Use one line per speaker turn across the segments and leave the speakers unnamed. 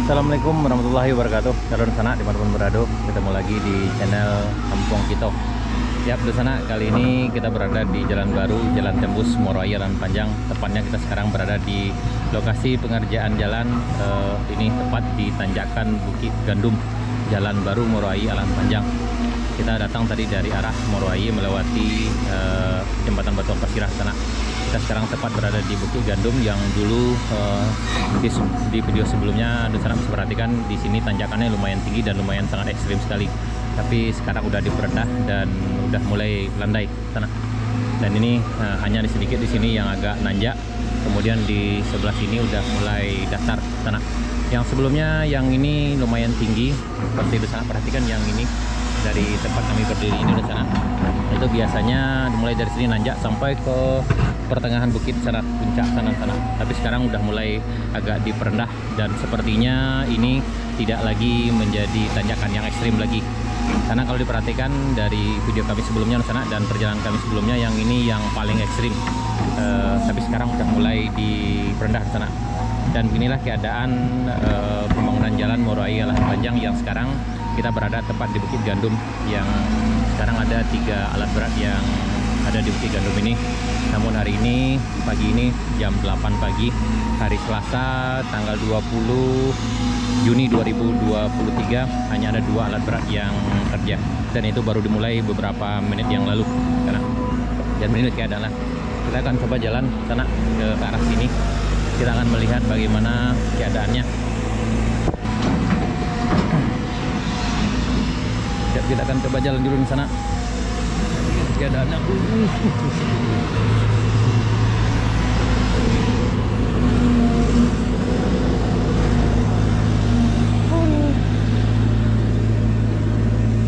Assalamualaikum warahmatullahi wabarakatuh. Salam sana dimanapun berada, ketemu lagi di channel Kampung Kito. Yap, di sana kali ini kita berada di Jalan Baru, Jalan Tembus, Moroayi, Jalan Panjang. Tepatnya kita sekarang berada di lokasi pengerjaan jalan. Ini tepat di tanjakan Bukit Gandum, Jalan Baru, Moroayi, Jalan Panjang. Kita datang tadi dari arah Moroayi melewati jembatan Batuan Pasirah sana. Kita sekarang tepat berada di Bukit Gandum yang dulu di video sebelumnya Anda bisa perhatikan di sini tanjakannya lumayan tinggi dan lumayan sangat ekstrim sekali. Tapi sekarang udah diperendah dan udah mulai landai sana. Dan ini hanya sedikit di sini yang agak nanjak. Kemudian di sebelah sini udah mulai datar sana. Yang sebelumnya yang ini lumayan tinggi. Seperti bisa perhatikan yang ini dari tempat kami berdiri ini di sana. Itu biasanya mulai dari sini nanjak sampai ke pertengahan bukit sana, puncak sana. Tapi sekarang udah mulai agak diperendah dan sepertinya ini tidak lagi menjadi tanjakan yang ekstrim lagi. Karena kalau diperhatikan dari video kami sebelumnya sana dan perjalanan kami sebelumnya yang ini yang paling ekstrim. Tapi sekarang udah mulai diperendah sana. Dan inilah keadaan pembangunan jalan Moroayi Lahan Panjang yang sekarang kita berada tepat di Bukit Gandum, yang sekarang ada 3 alat berat yang ada di Bukit Gandum ini. Namun hari ini, pagi ini jam 8 pagi, hari Selasa tanggal 20 Juni 2023, hanya ada 2 alat berat yang kerja. Dan itu baru dimulai beberapa menit yang lalu. Dan ini keadaan lah. Kita akan coba jalan sana ke arah sini. Kita akan melihat bagaimana keadaannya. Kita akan coba jalan dulu di sana. Keadaannya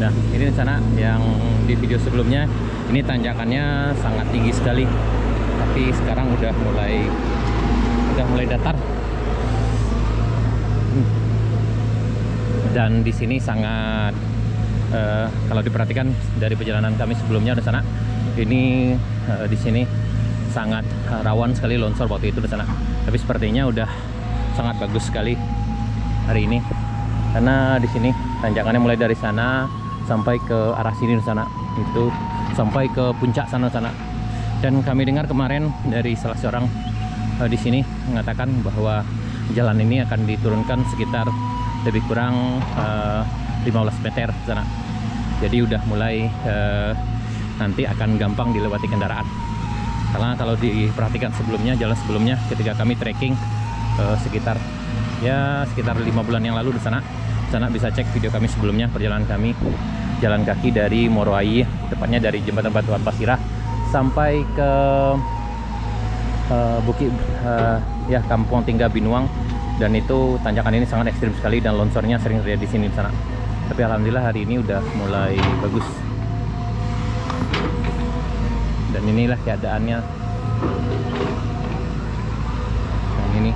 nah, ini di sana yang di video sebelumnya ini tanjakannya sangat tinggi sekali. Tapi sekarang udah mulai datar. Dan di sini sangat kalau diperhatikan dari perjalanan kami sebelumnya di sana, ini di sini sangat rawan sekali longsor waktu itu di sana. Tapi sepertinya udah sangat bagus sekali hari ini, karena di sini tanjakannya mulai dari sana sampai ke arah sini di sana, itu sampai ke puncak sana. Dan kami dengar kemarin dari salah seorang di sini mengatakan bahwa jalan ini akan diturunkan sekitar lebih kurang 15 meter sana. Jadi udah mulai nanti akan gampang dilewati kendaraan. Karena kalau diperhatikan sebelumnya, jalan sebelumnya ketika kami trekking sekitar 5 bulan yang lalu di sana bisa cek video kami sebelumnya, perjalanan kami jalan kaki dari Moroayi, tepatnya dari jembatan Batuan Pasirah sampai ke Bukit Kampung Tingga Binuang. Dan itu tanjakan ini sangat ekstrim sekali dan longsornya sering terjadi di sini di sana. Tapi alhamdulillah hari ini udah mulai bagus. Dan inilah keadaannya. Dan ini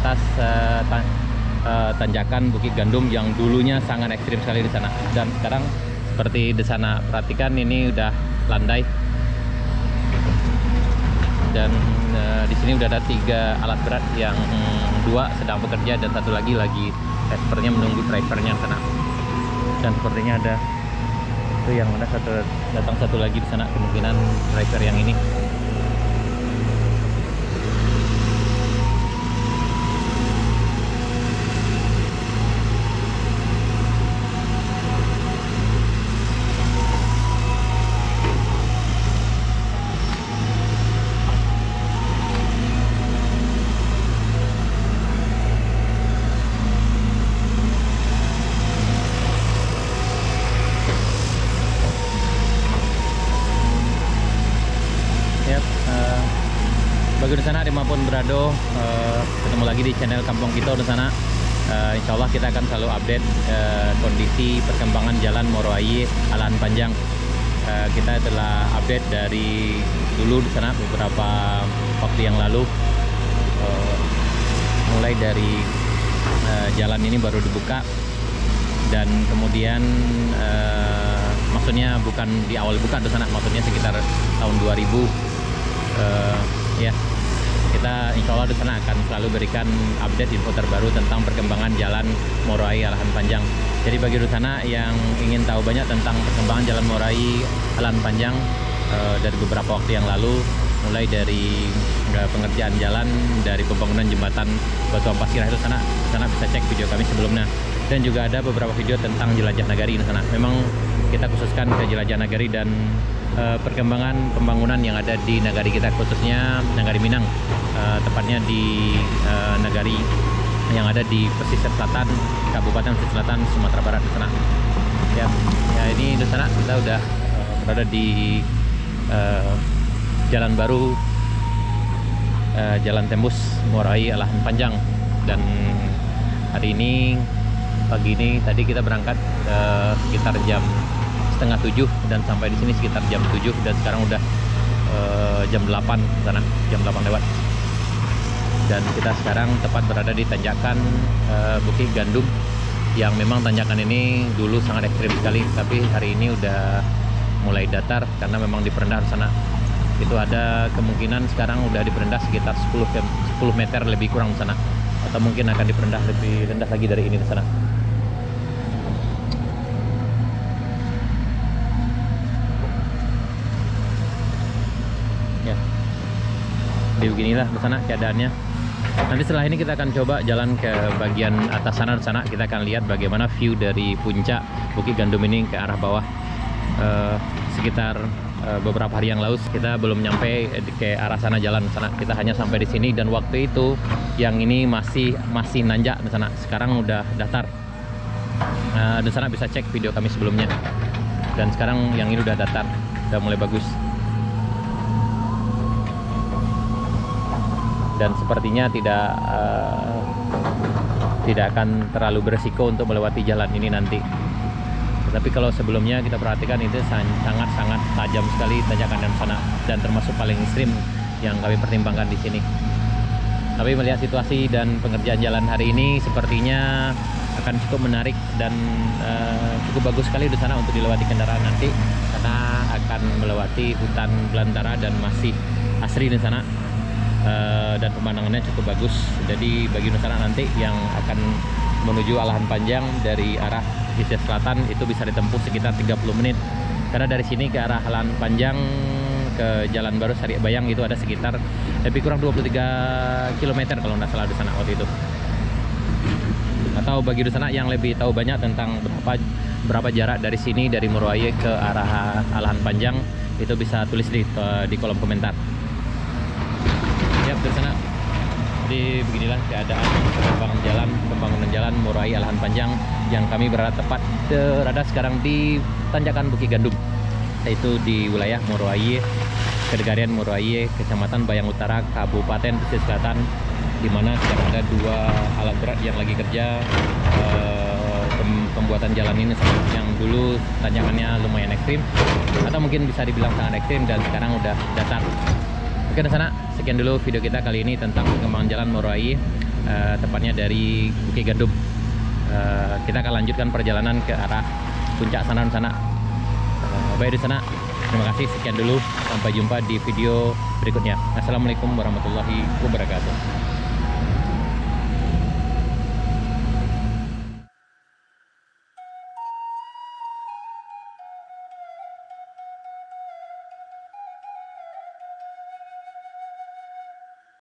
atas tanjakan Bukit Gandum yang dulunya sangat ekstrim sekali di sana. Dan sekarang seperti di sana, perhatikan ini udah landai. Dan di sini udah ada 3 alat berat, yang 2 sedang bekerja dan 1 lagi sepertinya menunggu drivernya di sana. Dan sepertinya ada itu yang mana datang 1 lagi di sana, kemungkinan driver yang ini. Bagi di sana dimanapun berada, ketemu lagi di channel Kampung Kito di sana. Insya Allah kita akan selalu update kondisi perkembangan jalan Moro Aye Alahan Panjang. Kita telah update dari dulu di sana beberapa waktu yang lalu, mulai dari jalan ini baru dibuka, dan kemudian maksudnya bukan di awal buka di sana, maksudnya sekitar tahun 2000. Ya, kita insya Allah di sana akan selalu berikan update info terbaru tentang perkembangan jalan Moro Aye Alahan Panjang. Jadi bagi di sana yang ingin tahu banyak tentang perkembangan jalan Moro Aye Alahan Panjang dari beberapa waktu yang lalu, mulai dari pengerjaan jalan, dari pembangunan jembatan Batu Ampas Kirah itu sana bisa cek video kami sebelumnya. Dan juga ada beberapa video tentang jelajah nagari di sana. Memang kita khususkan ke jelajah nagari dan perkembangan pembangunan yang ada di nagari kita, khususnya Nagari Minang, tepatnya di nagari yang ada di pesisir selatan, Kabupaten Pesisir Selatan, Sumatera Barat di sana. Ya, ini di sana kita udah berada di jalan baru, Jalan Tembus Moro Aye Alahan Panjang. Dan hari ini, pagi ini tadi kita berangkat sekitar jam 6:30 dan sampai di sini sekitar jam 7, dan sekarang udah jam 8 sana, jam 8 lewat. Dan kita sekarang tepat berada di tanjakan Bukit Gandum, yang memang tanjakan ini dulu sangat ekstrim sekali, tapi hari ini udah mulai datar karena memang diperendah di sana. Itu ada kemungkinan sekarang udah diperendah sekitar 10 meter lebih kurang di sana, atau mungkin akan diperendah lebih rendah lagi dari ini di sana. Ya, jadi beginilah di sana keadaannya. Nanti setelah ini kita akan coba jalan ke bagian atas sana. Di sana kita akan lihat bagaimana view dari puncak Bukit Gandum ini ke arah bawah. Sekitar beberapa hari yang lalu kita belum nyampe ke arah sana, jalan sana. Kita hanya sampai di sini, dan waktu itu yang ini masih nanjak di sana. Sekarang udah datar. Di sana bisa cek video kami sebelumnya. Dan sekarang yang ini udah datar, udah mulai bagus. Dan sepertinya tidak akan terlalu beresiko untuk melewati jalan ini nanti. Tapi kalau sebelumnya kita perhatikan itu sangat-sangat tajam sekali tanjakan dan sana, dan termasuk paling ekstrim yang kami pertimbangkan di sini. Tapi melihat situasi dan pengerjaan jalan hari ini, sepertinya akan cukup menarik dan cukup bagus sekali di sana untuk dilewati kendaraan nanti, karena akan melewati hutan belantara dan masih asri di sana. Dan pemandangannya cukup bagus. Jadi bagi Nusana nanti yang akan menuju Alahan Panjang dari arah pesisir selatan itu bisa ditempuh sekitar 30 menit. Karena dari sini ke arah Alahan Panjang ke Jalan Baru Sari Bayang itu ada sekitar lebih kurang 23 km kalau nggak salah di sana waktu itu. Atau bagi Nusana yang lebih tahu banyak tentang berapa jarak dari sini, dari Moro Aye ke arah Alahan Panjang, itu bisa tulis di kolom komentar. Ya, di sana. Jadi beginilah keadaan pembangunan jalan Moro Aye Alahan Panjang, yang kami berada sekarang di tanjakan Bukit Gandum, yaitu di wilayah Moro Aye, Kedegarian Moro Aye, Kecamatan Bayang Utara, Kabupaten Pesisir Selatan, di mana sekarang ada 2 alat berat yang lagi kerja pembuatan jalan ini, yang dulu tanjakannya lumayan ekstrim, atau mungkin bisa dibilang sangat ekstrim, dan sekarang udah datar. Oke, di sana sekian dulu video kita kali ini tentang perkembangan jalan Moro Aye. tepatnya dari Bukit Gadub. Kita akan lanjutkan perjalanan ke arah puncak sana. Baik di sana. Terima kasih, sekian dulu. Sampai jumpa di video berikutnya. Assalamualaikum warahmatullahi wabarakatuh.